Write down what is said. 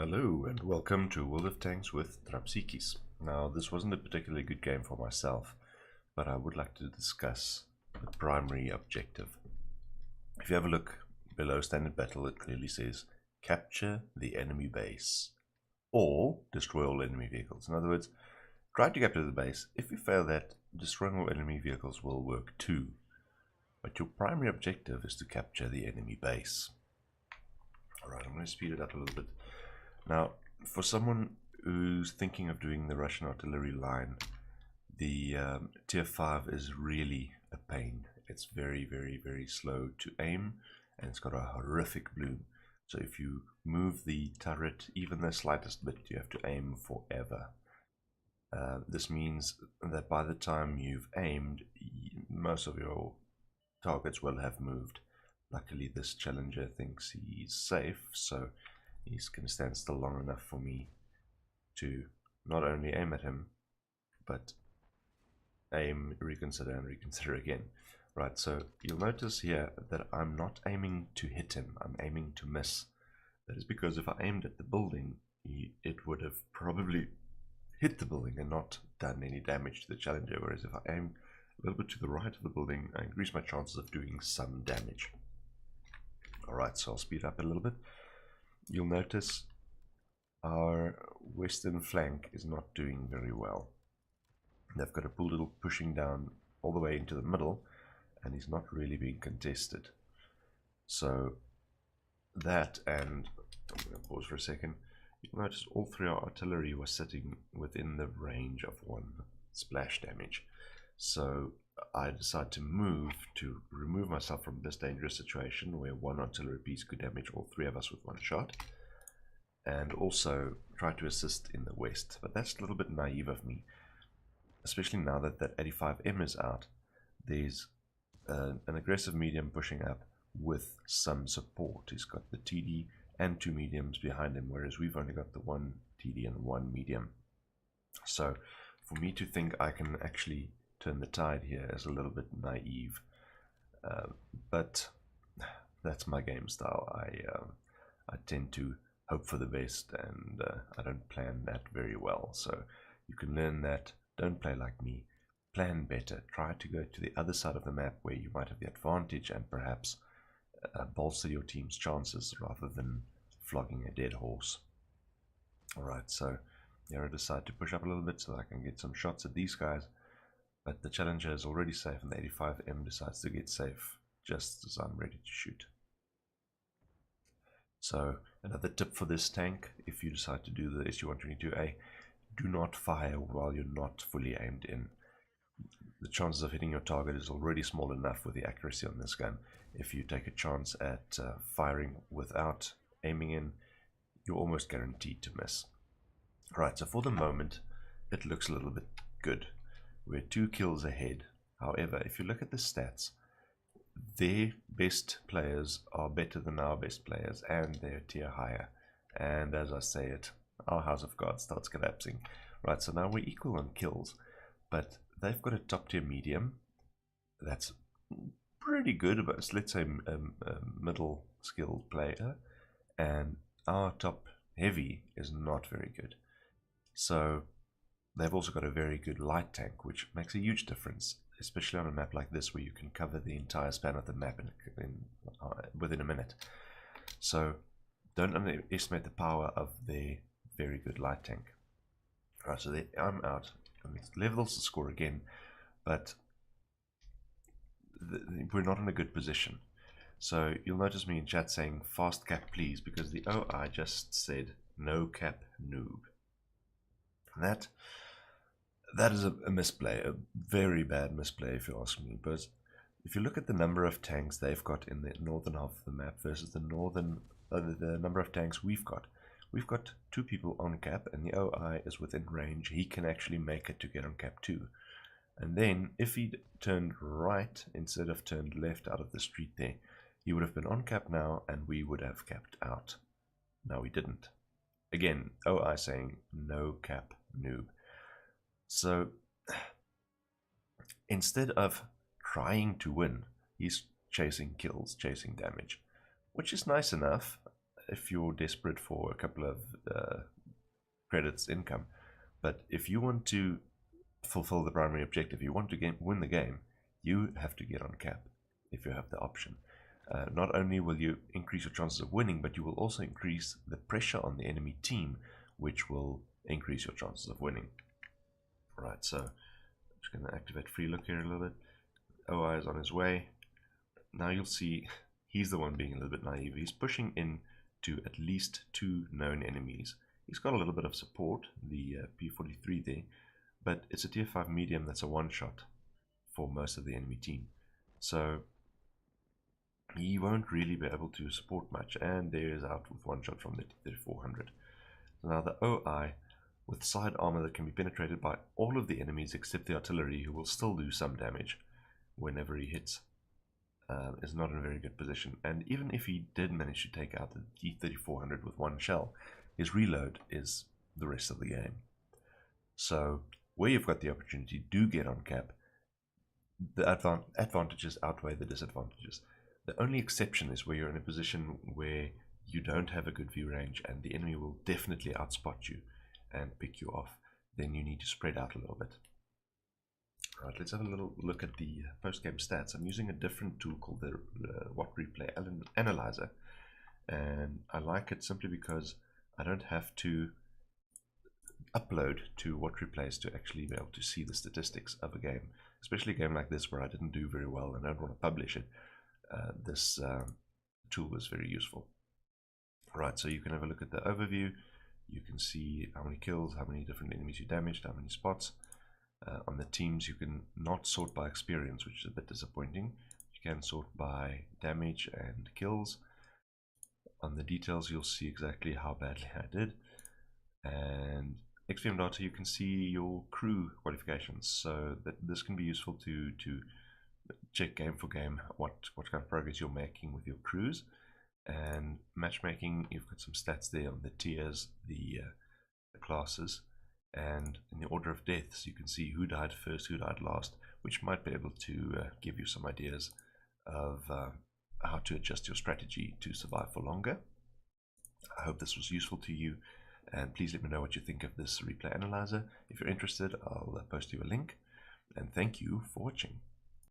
Hello and welcome to World of Tanks with Trapsikis. Now this wasn't a particularly good game for myself, but I would like to discuss the primary objective. If you have a look below standard battle, it clearly says capture the enemy base or destroy all enemy vehicles. In other words, try to capture the base. If you fail that, destroying all enemy vehicles will work too. But your primary objective is to capture the enemy base. Alright, I'm going to speed it up a little bit. Now, for someone who's thinking of doing the Russian artillery line, the tier 5 is really a pain. It's very, very, very slow to aim, and it's got a horrific bloom. So if you move the turret even the slightest bit, you have to aim forever. This means that by the time you've aimed, most of your targets will have moved. Luckily, this challenger thinks he's safe, so he's going to stand still long enough for me to not only aim at him, but aim, reconsider, and reconsider again. Right, so you'll notice here that I'm not aiming to hit him, I'm aiming to miss. That is because if I aimed at the building, it would have probably hit the building and not done any damage to the challenger, whereas if I aim a little bit to the right of the building, I increase my chances of doing some damage. Alright, so I'll speed up a little bit. You'll notice our western flank is not doing very well. They've got a little pushing down all the way into the middle, and he's not really being contested. So that, and I'm going to pause for a second. You'll notice all three of our artillery was sitting within the range of one splash damage. So I decided to move to remove myself from this dangerous situation where one artillery piece could damage all three of us with one shot, and also try to assist in the west. But that's a little bit naive of me, especially now that that 85M is out. There's an aggressive medium pushing up with some support. He's got the TD and two mediums behind him, whereas we've only got the one TD and one medium. So for me to think I can actually turn the tide here is a little bit naive, but that's my game style. I tend to hope for the best, and I don't plan that very well. So you can learn that. Don't play like me. Plan better. Try to go to the other side of the map where you might have the advantage and perhaps bolster your team's chances rather than flogging a dead horse. Alright, so here I decide to push up a little bit so that I can get some shots at these guys. But the challenger is already safe, and the 85M decides to get safe just as I'm ready to shoot. So another tip for this tank, if you decide to do the SU-122A, do not fire while you're not fully aimed in. The chances of hitting your target is already small enough with the accuracy on this gun. If you take a chance at firing without aiming in, you're almost guaranteed to miss. Right, so for the moment, it looks a little bit good. We're 2 kills ahead. However, if you look at the stats, their best players are better than our best players, and they're a tier higher. And as I say it, our house of God starts collapsing. Right, so now we're equal on kills, but they've got a top tier medium that's pretty good, but let's say a middle skilled player, and our top heavy is not very good. So they've also got a very good light tank, which makes a huge difference, especially on a map like this where you can cover the entire span of the map within a minute. So don't underestimate the power of their very good light tank. Right, so I'm out. It levels the score again, but we're not in a good position. So you'll notice me in chat saying fast cap please, because the OI just said no cap noob. That is a misplay, a very bad misplay if you ask me. But if you look at the number of tanks they've got in the northern half of the map versus the number of tanks we've got 2 people on cap, and the OI is within range. He can actually make it to get on cap 2. And then if he turned right instead of turned left out of the street there, he would have been on cap now, and we would have capped out. No, we didn't. Again, OI saying no cap noob. So instead of trying to win, he's chasing kills, chasing damage, which is nice enough. if you're desperate for a couple of credits income. But if you want to fulfill the primary objective, you want to win the game, you have to get on cap if you have the option. Not only will you increase your chances of winning, but you will also increase the pressure on the enemy team, which will increase your chances of winning. Right, so I'm just going to activate free look here a little bit. OI is on his way. Now you'll see he's the one being a little bit naive. He's pushing in to at least 2 known enemies. He's got a little bit of support, the P43 there, but it's a tier 5 medium that's a one-shot for most of the enemy team. So he won't really be able to support much, and there is out with one shot from the T3400. So now the OI with side armor that can be penetrated by all of the enemies except the artillery, who will still do some damage whenever he hits, is not in a very good position. And even if he did manage to take out the T3400 with one shell, his reload is the rest of the game. So where you've got the opportunity, do get on cap. The advantages outweigh the disadvantages. The only exception is where you're in a position where you don't have a good view range and the enemy will definitely outspot you and pick you off. Then you need to spread out a little bit. Right, let's have a little look at the post-game stats. I'm using a different tool called the What Replay Analyzer, and I like it simply because I don't have to upload to What Replays to actually be able to see the statistics of a game, especially a game like this where I didn't do very well and I don't want to publish it. This tool was very useful. Right, so you can have a look at the overview. You can see how many kills, how many different enemies you damaged, how many spots. On the teams, you can not sort by experience, which is a bit disappointing. You can sort by damage and kills. On the details, you'll see exactly how badly I did. And XPM data, you can see your crew qualifications. So this can be useful to check game for game what kind of progress you're making with your crews. And matchmaking, you've got some stats there on the tiers, the classes, and in the order of deaths you can see who died first, who died last, which might be able to give you some ideas of how to adjust your strategy to survive for longer. I hope this was useful to you, and please let me know what you think of this replay analyzer. If you're interested, I'll post you a link, and thank you for watching.